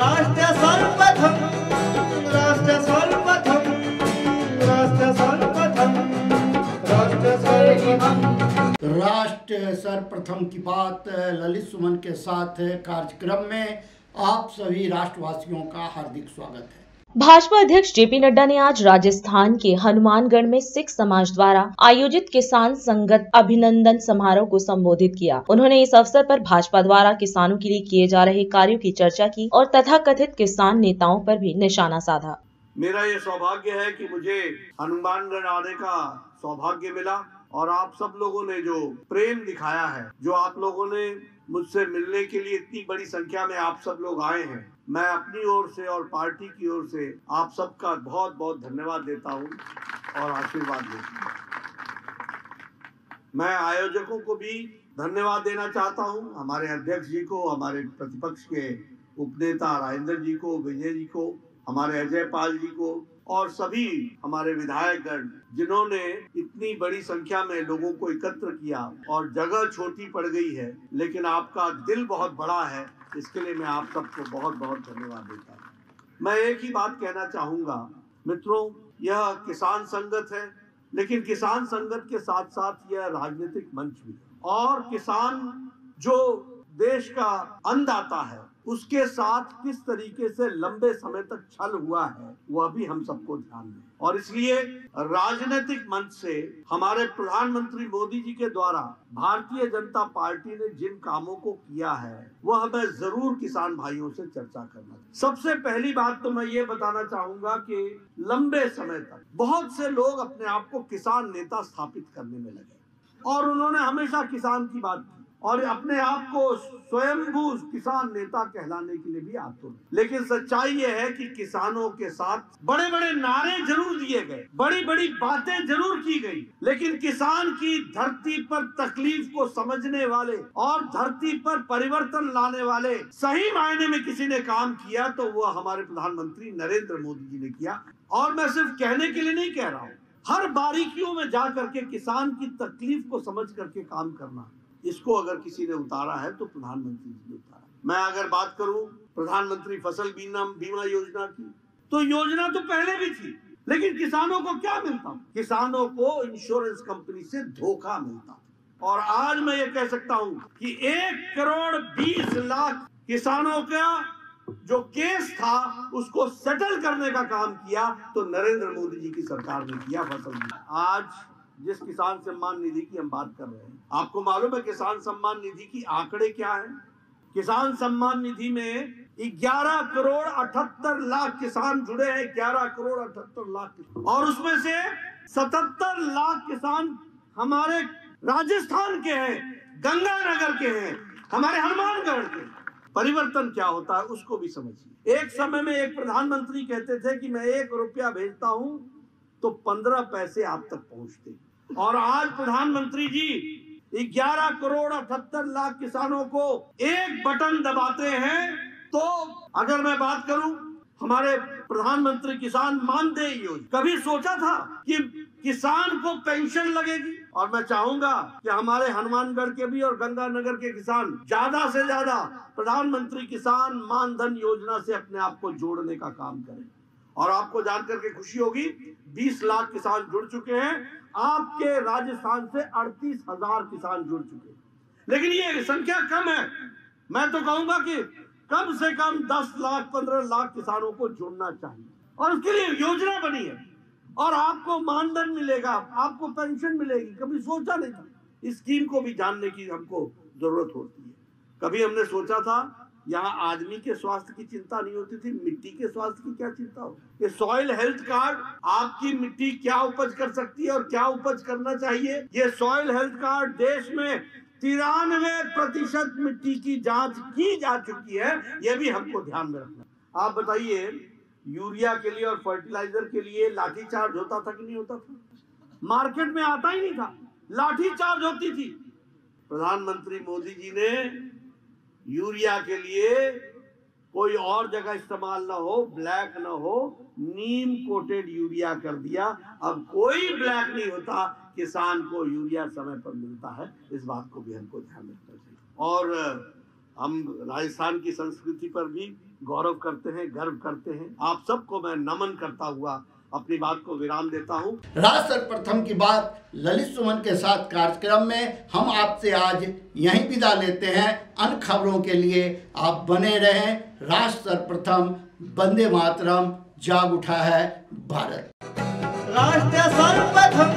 राष्ट्र सर्वप्रथम, राष्ट्र सर्वप्रथम, राष्ट्र सर्वप्रथम, राष्ट्र सर्वप्रथम। राष्ट्र सर्वप्रथम की बात ललित सुमन के साथ कार्यक्रम में आप सभी राष्ट्रवासियों का हार्दिक स्वागत है। भाजपा अध्यक्ष जेपी नड्डा ने आज राजस्थान के हनुमानगढ़ में सिख समाज द्वारा आयोजित किसान संगत अभिनंदन समारोह को संबोधित किया। उन्होंने इस अवसर पर भाजपा द्वारा किसानों के लिए किए जा रहे कार्यों की चर्चा की और तथाकथित किसान नेताओं पर भी निशाना साधा। मेरा ये सौभाग्य है कि मुझे हनुमानगढ़ आने का सौभाग्य मिला और आप सब लोगों ने जो प्रेम दिखाया है, जो आप लोगों ने मुझसे मिलने के लिए इतनी बड़ी संख्या में आप सब लोग आए हैं, मैं अपनी ओर से और पार्टी की ओर से आप सबका बहुत बहुत धन्यवाद देता हूं और आशीर्वाद देता हूं। मैं आयोजकों को भी धन्यवाद देना चाहता हूं, हमारे अध्यक्ष जी को, हमारे प्रतिपक्ष के उपनेता राजेंद्र जी को, विजय जी को, हमारे अजय पाल जी को और सभी हमारे विधायकगण जिन्होंने इतनी बड़ी संख्या में लोगों को एकत्र किया। और जगह छोटी पड़ गई है लेकिन आपका दिल बहुत बड़ा है, इसके लिए मैं आप सबको बहुत बहुत धन्यवाद देता हूँ। मैं एक ही बात कहना चाहूंगा मित्रों, यह किसान संगत है लेकिन किसान संगत के साथ साथ यह राजनीतिक मंच भी है और किसान जो देश का अन्नदाता है उसके साथ किस तरीके से लंबे समय तक छल हुआ है वह भी हम सबको ध्यान में। और इसलिए राजनीतिक मंच से हमारे प्रधानमंत्री मोदी जी के द्वारा भारतीय जनता पार्टी ने जिन कामों को किया है वह मैं जरूर किसान भाइयों से चर्चा करना। सबसे पहली बात तो मैं ये बताना चाहूंगा कि लंबे समय तक बहुत से लोग अपने आप को किसान नेता स्थापित करने में लगे और उन्होंने हमेशा किसान की बात की और अपने आप को स्वयंभू किसान नेता कहलाने के लिए भी आतुर। लेकिन सच्चाई यह है कि किसानों के साथ बड़े बड़े नारे जरूर दिए गए, बड़ी बड़ी बातें जरूर की गई, लेकिन किसान की धरती पर तकलीफ को समझने वाले और धरती पर परिवर्तन लाने वाले सही मायने में किसी ने काम किया तो वह हमारे प्रधानमंत्री नरेंद्र मोदी जी ने किया। और मैं सिर्फ कहने के लिए नहीं कह रहा हूँ, हर बारीकियों में जा करके किसान की तकलीफ को समझ करके काम करना, इसको अगर किसी ने उतारा है तो प्रधानमंत्री जी ने उतारा। मैं अगर बात करूं प्रधानमंत्री फसल बीमा योजना की, तो योजना तो पहले भी थी लेकिन किसानों को क्या मिलता? किसानों को इंश्योरेंस कंपनी से धोखा मिलता। और आज मैं ये कह सकता हूं कि 1,20,00,000 किसानों का जो केस था उसको सेटल करने का काम किया तो नरेंद्र मोदी जी की सरकार ने किया फसल बीमा। आज जिस किसान सम्मान निधि की हम बात कर रहे हैं, आपको मालूम है किसान सम्मान निधि की आंकड़े क्या है? किसान सम्मान निधि में 11,78,00,000 किसान जुड़े हैं, 11,78,00,000 और उसमें से 77 लाख किसान हमारे राजस्थान के हैं, गंगानगर के हैं, हमारे हनुमानगढ़ के। परिवर्तन क्या होता है उसको भी समझिए। एक समय में एक प्रधानमंत्री कहते थे कि मैं 1 रुपया भेजता हूं तो 15 पैसे आप तक पहुंचते, और आज प्रधानमंत्री जी 11,78,00,000 किसानों को एक बटन दबाते हैं। तो अगर मैं बात करूं हमारे प्रधानमंत्री किसान मानदेय योजना, कभी सोचा था कि किसान को पेंशन लगेगी? और मैं चाहूंगा कि हमारे हनुमानगढ़ के भी और गंगानगर के किसान ज्यादा से ज्यादा प्रधानमंत्री किसान मानधन योजना से अपने आप को जोड़ने का काम करें। और आपको जानकर के खुशी होगी 20 लाख किसान जुड़ चुके हैं, आपके राजस्थान से 38,000 किसान जुड़ चुके हैं। लेकिन ये संख्या कम है, मैं तो कहूंगा कि कम से कम 10 लाख 15 लाख किसानों को जुड़ना चाहिए और उसके लिए योजना बनी है और आपको मानधन मिलेगा, आपको पेंशन मिलेगी। कभी सोचा नहीं था, इस स्कीम को भी जानने की हमको जरूरत होती है। कभी हमने सोचा था यहाँ आदमी के स्वास्थ्य की चिंता नहीं होती थी, मिट्टी के स्वास्थ्य की क्या चिंता हो? ये सॉइल हेल्थ कार्ड, आपकी मिट्टी क्या उपज कर सकती है और क्या उपज करना चाहिए, ये सॉइल हेल्थ कार्ड देश में 93% मिट्टी की जांच की जा चुकी है, ये भी हमको ध्यान में रखना। आप बताइए, यूरिया के लिए और फर्टिलाइजर के लिए लाठीचार्ज होता था कि नहीं होता था? मार्केट में आता ही नहीं था, लाठीचार्ज होती थी। प्रधानमंत्री मोदी जी ने यूरिया के लिए कोई और जगह इस्तेमाल ना हो, ब्लैक ना हो, नीम कोटेड यूरिया कर दिया। अब कोई ब्लैक नहीं होता, किसान को यूरिया समय पर मिलता है। इस बात को भी हमको ध्यान रखना चाहिए। और हम राजस्थान की संस्कृति पर भी गौरव करते हैं, गर्व करते हैं। आप सबको मैं नमन करता हुआ अपनी बात को विराम देता हूं। राष्ट्र सर्वप्रथम की बात ललित सुमन के साथ कार्यक्रम में हम आपसे आज यहीं विदा लेते हैं। अन्य खबरों के लिए आप बने रहें। राष्ट्र सर्वप्रथम, वंदे मातरम, जाग उठा है भारत। राष्ट्र सर्वप्रथम